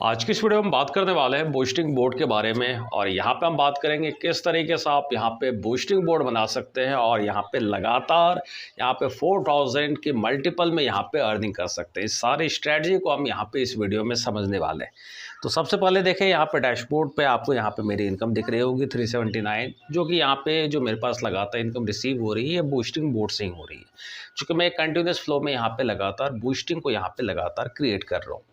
आज की इस वीडियो में हम बात करने वाले हैं बूस्टिंग बोर्ड के बारे में और यहाँ पे हम बात करेंगे किस तरीके से आप यहाँ पे बूस्टिंग बोर्ड बना सकते हैं और यहाँ पे लगातार यहाँ पे 4000 की मल्टीपल में यहाँ पे अर्निंग कर सकते हैं। इस सारी स्ट्रेटजी को हम यहाँ पे इस वीडियो में समझने वाले हैं। तो सबसे पहले देखें यहाँ पे डैशबोर्ड पे आपको यहाँ पे मेरी इनकम दिख रही होगी 379, जो कि यहाँ पे जो मेरे पास लगातार इनकम रिसीव हो रही है बूस्टिंग बोर्ड से ही हो रही है, क्योंकि मैं कंटिन्यूस फ्लो में यहाँ पे लगातार बूस्टिंग को यहाँ पे लगातार क्रिएट कर रहा हूँ।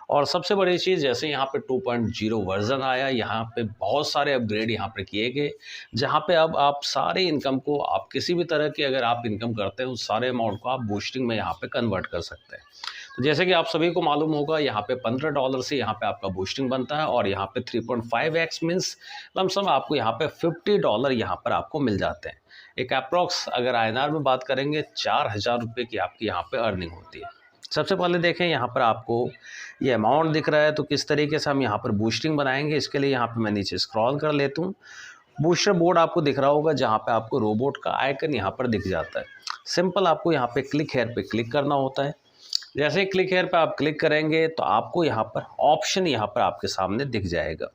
और सबसे बड़ी चीज़, जैसे यहाँ पे 2.0 वर्जन आया, यहाँ पे बहुत सारे अपग्रेड यहाँ पे किए गए, जहाँ पे अब आप सारे इनकम को आप किसी भी तरह की अगर आप इनकम करते हैं उस सारे अमाउंट को आप बूस्टिंग में यहाँ पे कन्वर्ट कर सकते हैं। तो जैसे कि आप सभी को मालूम होगा, यहाँ पे $15 से यहाँ पे आपका बूस्टिंग बनता है और यहाँ पे 3.5x मीन्स लमसम आपको यहाँ पे $50 यहाँ पर आपको मिल जाते हैं। एक अप्रॉक्स अगर INR में बात करेंगे 4000 रुपये की आपकी यहाँ पे अर्निंग होती है। सबसे पहले देखें यहाँ पर आपको ये अमाउंट दिख रहा है, तो किस तरीके से हम यहाँ पर बूस्टिंग बनाएंगे इसके लिए यहाँ पे मैं नीचे स्क्रॉल कर लेता हूँ। बूस्टर बोर्ड आपको दिख रहा होगा, जहाँ पे आपको रोबोट का आइकन यहाँ पर दिख जाता है। सिंपल आपको यहाँ पे क्लिक हेयर पे क्लिक करना होता है। जैसे ही क्लिक हेयर पे आप क्लिक करेंगे तो आपको यहाँ पर ऑप्शन यहाँ पर आपके सामने दिख जाएगा।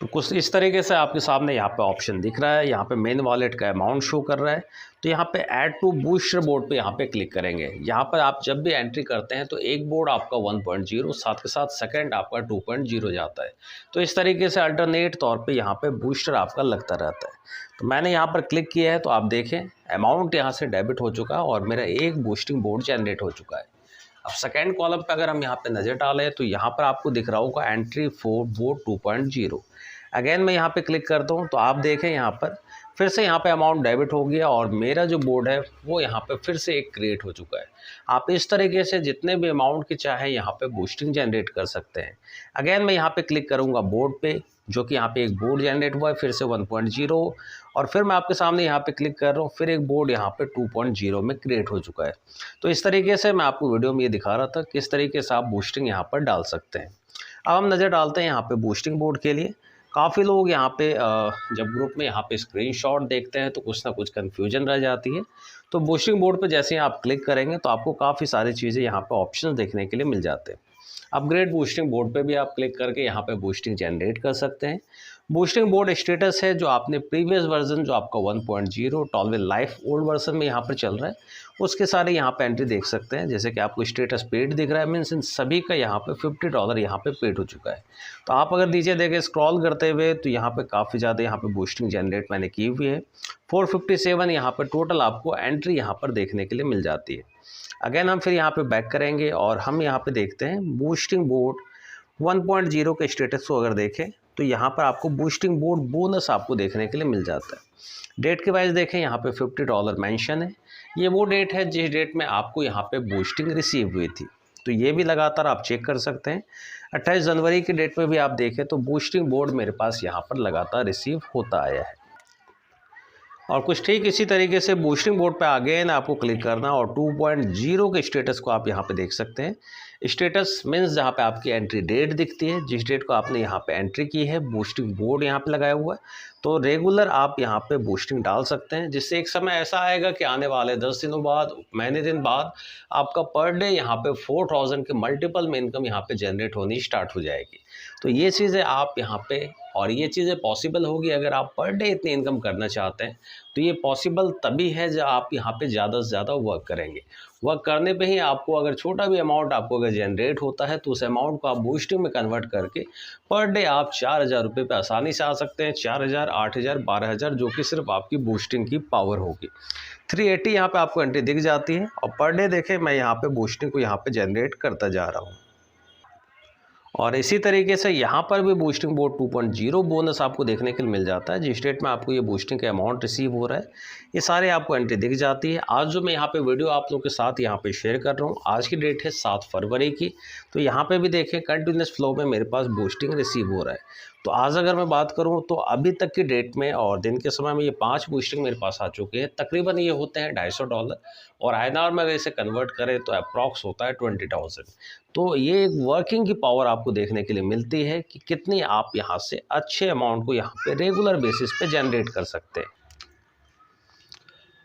तो कुछ इस तरीके से आपके सामने यहाँ पे ऑप्शन दिख रहा है। यहाँ पे मेन वॉलेट का अमाउंट शो कर रहा है, तो यहाँ पे ऐड टू बूस्टर बोर्ड पे यहाँ पे क्लिक करेंगे। यहाँ पर आप जब भी एंट्री करते हैं तो एक बोर्ड आपका 1.0 साथ के साथ सेकंड आपका 2.0 जाता है। तो इस तरीके से अल्टरनेट तौर पे यहाँ पे बूस्टर आपका लगता रहता है। तो मैंने यहाँ पर क्लिक किया है, तो आप देखें अमाउंट यहाँ से डेबिट हो चुका है और मेरा एक बूस्टिंग बोर्ड जनरेट हो चुका है। अब सेकेंड कॉलम पर अगर हम यहाँ पे नज़र डालें तो यहाँ पर आपको दिख रहा होगा एंट्री फॉर बोर्ड 2.0। अगेन मैं यहाँ पे क्लिक करता हूँ तो आप देखें यहाँ पर फिर से यहाँ पे अमाउंट डेबिट हो गया और मेरा जो बोर्ड है वो यहाँ पे फिर से एक क्रिएट हो चुका है। आप इस तरीके से जितने भी अमाउंट की चाहे यहाँ पे बूस्टिंग जनरेट कर सकते हैं। अगेन मैं यहाँ पे क्लिक करूँगा बोर्ड पे, जो कि यहाँ पे एक बोर्ड जनरेट हुआ है फिर से 1.0, और फिर मैं आपके सामने यहाँ पे क्लिक कर रहा हूँ, फिर एक बोर्ड यहाँ पे 2.0 में क्रिएट हो चुका है। तो इस तरीके से मैं आपको वीडियो में ये दिखा रहा था किस तरीके से आप बूस्टिंग यहाँ पर डाल सकते हैं। अब हम नज़र डालते हैं यहाँ पे बूस्टिंग बोर्ड के लिए। काफ़ी लोग यहाँ पे जब ग्रुप में यहाँ पे स्क्रीनशॉट देखते हैं तो कुछ ना कुछ कन्फ्यूजन रह जाती है। तो बूस्टिंग बोर्ड पे जैसे ही आप क्लिक करेंगे तो आपको काफ़ी सारी चीज़ें यहाँ पे ऑप्शंस देखने के लिए मिल जाते हैं। अपग्रेड बूस्टिंग बोर्ड पे भी आप क्लिक करके यहाँ पे बूस्टिंग जनरेट कर सकते हैं। बूस्टिंग बोर्ड स्टेटस है जो आपने प्रीवियस वर्जन जो आपका 1.0 टॉलवे लाइफ ओल्ड वर्जन में यहाँ पर चल रहा है उसके सारे यहाँ पे एंट्री देख सकते हैं। जैसे कि आपको स्टेटस पेड दिख रहा है, मीन्स इन सभी का यहाँ पे $50 यहाँ पे पेड हो चुका है। तो आप अगर नीचे देखें स्क्रॉल करते हुए तो यहाँ पे काफ़ी ज़्यादा यहाँ पे बूस्टिंग जनरेट मैंने की हुई है। 457 यहाँ पर टोटल आपको एंट्री यहाँ पर देखने के लिए मिल जाती है। अगेन हम फिर यहाँ पे बैक करेंगे और हम यहाँ पे देखते हैं बूस्टिंग बोर्ड 1.0 के स्टेटस को अगर देखें तो यहाँ पर आपको बूस्टिंग बोर्ड बोनस आपको देखने के लिए मिल जाता है। डेट के वाइज देखें यहाँ पे $50 मेंशन है। ये वो डेट है जिस डेट में आपको यहाँ पे बूस्टिंग रिसीव हुई थी, तो ये भी लगातार आप चेक कर सकते हैं। 28 जनवरी की डेट में भी आप देखें तो बूस्टिंग बोर्ड मेरे पास यहाँ पर लगातार रिसीव होता आया है। और कुछ ठीक इसी तरीके से बूस्टिंग बोर्ड पे अगेन आपको क्लिक करना और 2.0 के स्टेटस को आप यहाँ पे देख सकते हैं। स्टेटस मीन्स जहाँ पे आपकी एंट्री डेट दिखती है, जिस डेट को आपने यहाँ पे एंट्री की है, बूस्टिंग बोर्ड यहाँ पे लगाया हुआ है। तो रेगुलर आप यहाँ पे बूस्टिंग डाल सकते हैं, जिससे एक समय ऐसा आएगा कि आने वाले 10 दिनों बाद, महीने दिन बाद आपका पर डे यहाँ पे 4000 के मल्टीपल में इनकम यहाँ पे जनरेट होनी स्टार्ट हो जाएगी। तो ये चीज़ें आप यहाँ पे, और ये चीज़ें पॉसिबल होगी अगर आप पर डे इतनी इनकम करना चाहते हैं। तो ये पॉसिबल तभी है जब आप यहाँ पे ज़्यादा से ज़्यादा वर्क करेंगे। वर्क करने पे ही आपको अगर छोटा भी अमाउंट आपको अगर जनरेट होता है तो उस अमाउंट को आप बूस्टिंग में कन्वर्ट करके पर डे आप 4000 रुपये पे आसानी से आ सकते हैं। 4000, 8000, 12000, जो कि सिर्फ आपकी बूस्टिंग की पावर होगी। 380 यहाँ पे आपको एंट्री दिख जाती है और पर डे देखें मैं यहाँ पे बूस्टिंग को यहाँ पे जनरेट करता जा रहा हूँ। और इसी तरीके से यहाँ पर भी बूस्टिंग बोर्ड 2.0 बोनस आपको देखने के लिए मिल जाता है। जिस डेट में आपको ये बूस्टिंग का अमाउंट रिसीव हो रहा है ये सारे आपको एंट्री दिख जाती है। आज जो मैं यहाँ पे वीडियो आप लोगों के साथ यहाँ पे शेयर कर रहा हूँ, आज की डेट है 7 फरवरी की। तो यहाँ पे भी देखें कंटिन्यूस फ्लो में मेरे पास बूस्टिंग रिसीव हो रहा है। तो आज अगर मैं बात करूँ तो अभी तक की डेट में और दिन के समय में ये 5 बूस्टिंग मेरे पास आ चुके हैं। तकरीबन ये होते हैं $250 और INR में अगर इसे कन्वर्ट करें तो अप्रॉक्स होता है 20,000। तो ये एक वर्किंग की पावर आपको देखने के लिए मिलती है कि कितनी आप यहाँ से अच्छे अमाउंट को यहाँ पे रेगुलर बेसिस पे जनरेट कर सकते हैं।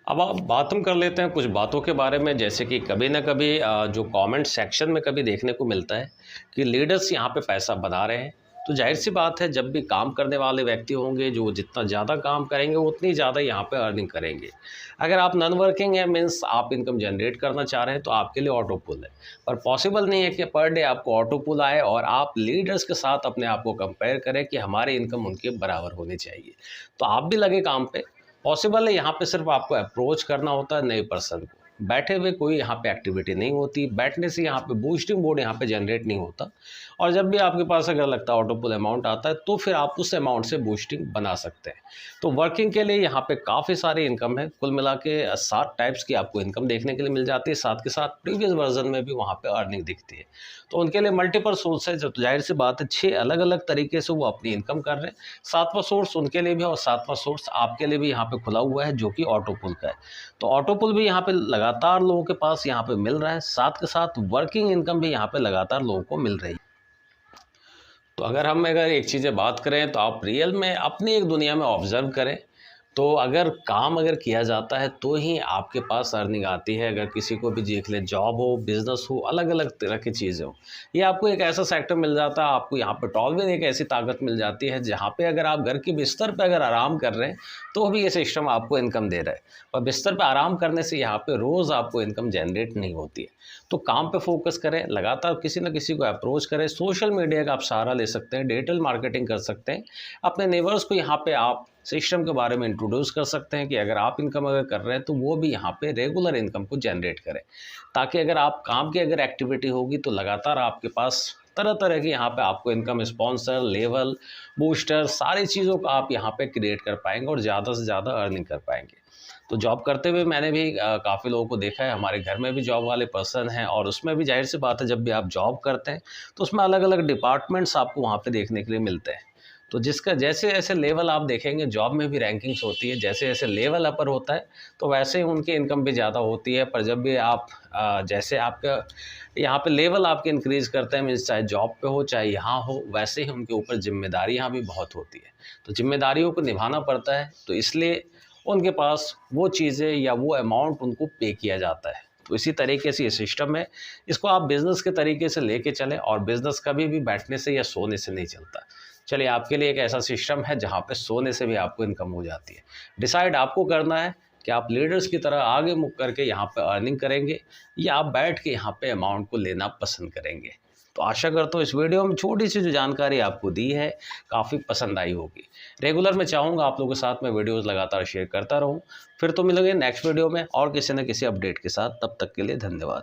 अब आप बात हम कर लेते हैं कुछ बातों के बारे में, जैसे कि कभी ना कभी जो कमेंट सेक्शन में कभी देखने को मिलता है कि लीडर्स यहाँ पे पैसा बना रहे हैं। तो जाहिर सी बात है, जब भी काम करने वाले व्यक्ति होंगे, जो जितना ज़्यादा काम करेंगे उतनी ज़्यादा यहाँ पे अर्निंग करेंगे। अगर आप नॉन वर्किंग है, मीन्स आप इनकम जनरेट करना चाह रहे हैं, तो आपके लिए ऑटो पुल है। पर पॉसिबल नहीं है कि पर डे आपको ऑटो पुल आए और आप लीडर्स के साथ अपने आप को कंपेयर करें कि हमारी इनकम उनके बराबर होनी चाहिए। तो आप भी लगे काम पे। पॉसिबल है, यहाँ पे सिर्फ आपको अप्रोच करना होता है नए पर्सन को। बैठे हुए कोई यहाँ पे एक्टिविटी नहीं होती, बैठने से यहाँ पे बूस्टिंग बोर्ड यहाँ पे जनरेट नहीं होता। और जब भी आपके पास अगर लगता है ऑटो पुल अमाउंट आता है, तो फिर आप उस अमाउंट से बूस्टिंग बना सकते हैं। तो वर्किंग के लिए यहाँ पे काफ़ी सारी इनकम है, कुल मिला के 7 टाइप्स की आपको इनकम देखने के लिए मिल जाती है। साथ के साथ प्रीवियस वर्जन में भी वहाँ पे अर्निंग दिखती है। तो उनके लिए मल्टीपल सोर्स है, जो जाहिर सी बात है 6 अलग अलग तरीके से वो अपनी इनकम कर रहे हैं। 7वां सोर्स उनके लिए भी और 7वां सोर्स आपके लिए भी यहाँ पे खुला हुआ है, जो कि ऑटो पुल का है। तो ऑटो पुल भी यहाँ पे लगातार लोगों के पास यहाँ पे मिल रहा है, साथ के साथ वर्किंग इनकम भी यहाँ पे लगातार लोगों को मिल रही है। तो अगर एक चीज़ें बात करें, तो आप रियल में अपनी एक दुनिया में ऑब्जर्व करें। तो अगर काम किया जाता है तो ही आपके पास अर्निंग आती है। अगर किसी को भी देख लें, जॉब हो, बिजनेस हो, अलग अलग तरह की चीज़ें हो, ये आपको एक ऐसा सेक्टर मिल जाता है, आपको यहाँ पे टॉलवेल एक ऐसी ताकत मिल जाती है जहाँ पे अगर आप घर के बिस्तर पे अगर आराम कर रहे हैं तो भी ये सिस्टम आपको इनकम दे रहा है। पर बिस्तर पे आराम करने से यहाँ पे रोज़ आपको इनकम जनरेट नहीं होती है। तो काम पे फोकस करें, लगातार किसी न किसी को अप्रोच करें। सोशल मीडिया का आप सहारा ले सकते हैं, डिजिटल मार्केटिंग कर सकते हैं। अपने नेबर्स को यहाँ पे आप सिस्टम के बारे में इंट्रोड्यूस कर सकते हैं कि अगर आप इनकम कर रहे हैं तो वो भी यहाँ पे रेगुलर इनकम को जनरेट करें, ताकि अगर आप काम की एक्टिविटी होगी तो लगातार आपके पास तरह तरह की यहाँ पे आपको इनकम, स्पॉन्सर, लेवल, बूस्टर, सारी चीज़ों को आप यहाँ पे क्रिएट कर पाएंगे और ज़्यादा से ज़्यादा अर्निंग कर पाएंगे। तो जॉब करते हुए मैंने भी काफ़ी लोगों को देखा है, हमारे घर में भी जॉब वाले पर्सन हैं, और उसमें भी जाहिर सी बात है, जब भी आप जॉब करते हैं तो उसमें अलग अलग डिपार्टमेंट्स आपको वहाँ पे देखने के लिए मिलते हैं। तो जिसका जैसे जैसे लेवल आप देखेंगे, जॉब में भी रैंकिंग्स होती है, जैसे जैसे लेवल अपर होता है तो वैसे ही उनकी इनकम भी ज़्यादा होती है। पर जब भी आप जैसे आपका यहाँ पे लेवल आपके इंक्रीज़ करते हैं, मीन्स चाहे जॉब पे हो चाहे यहाँ हो, वैसे ही उनके ऊपर जिम्मेदारियाँ भी बहुत होती है। तो जिम्मेदारियों को निभाना पड़ता है, तो इसलिए उनके पास वो चीज़ें या वो अमाउंट उनको पे किया जाता है। तो इसी तरीके से ये सिस्टम है, इसको आप बिज़नेस के तरीके से लेके चलें, और बिज़नेस कभी भी बैठने से या सोने से नहीं चलता। चलिए, आपके लिए एक ऐसा सिस्टम है जहाँ पे सोने से भी आपको इनकम हो जाती है। डिसाइड आपको करना है कि आप लीडर्स की तरह आगे मुख करके यहाँ पे अर्निंग करेंगे, या आप बैठ के यहाँ पे अमाउंट को लेना पसंद करेंगे। तो आशा करता हूँ इस वीडियो में छोटी सी जो जानकारी आपको दी है काफ़ी पसंद आई होगी। रेगुलर मैं चाहूँगा आप लोगों के साथ में वीडियोज़ लगातार शेयर करता रहूँ। फिर तो मिलेंगे नेक्स्ट वीडियो में और किसी न किसी अपडेट के साथ। तब तक के लिए धन्यवाद।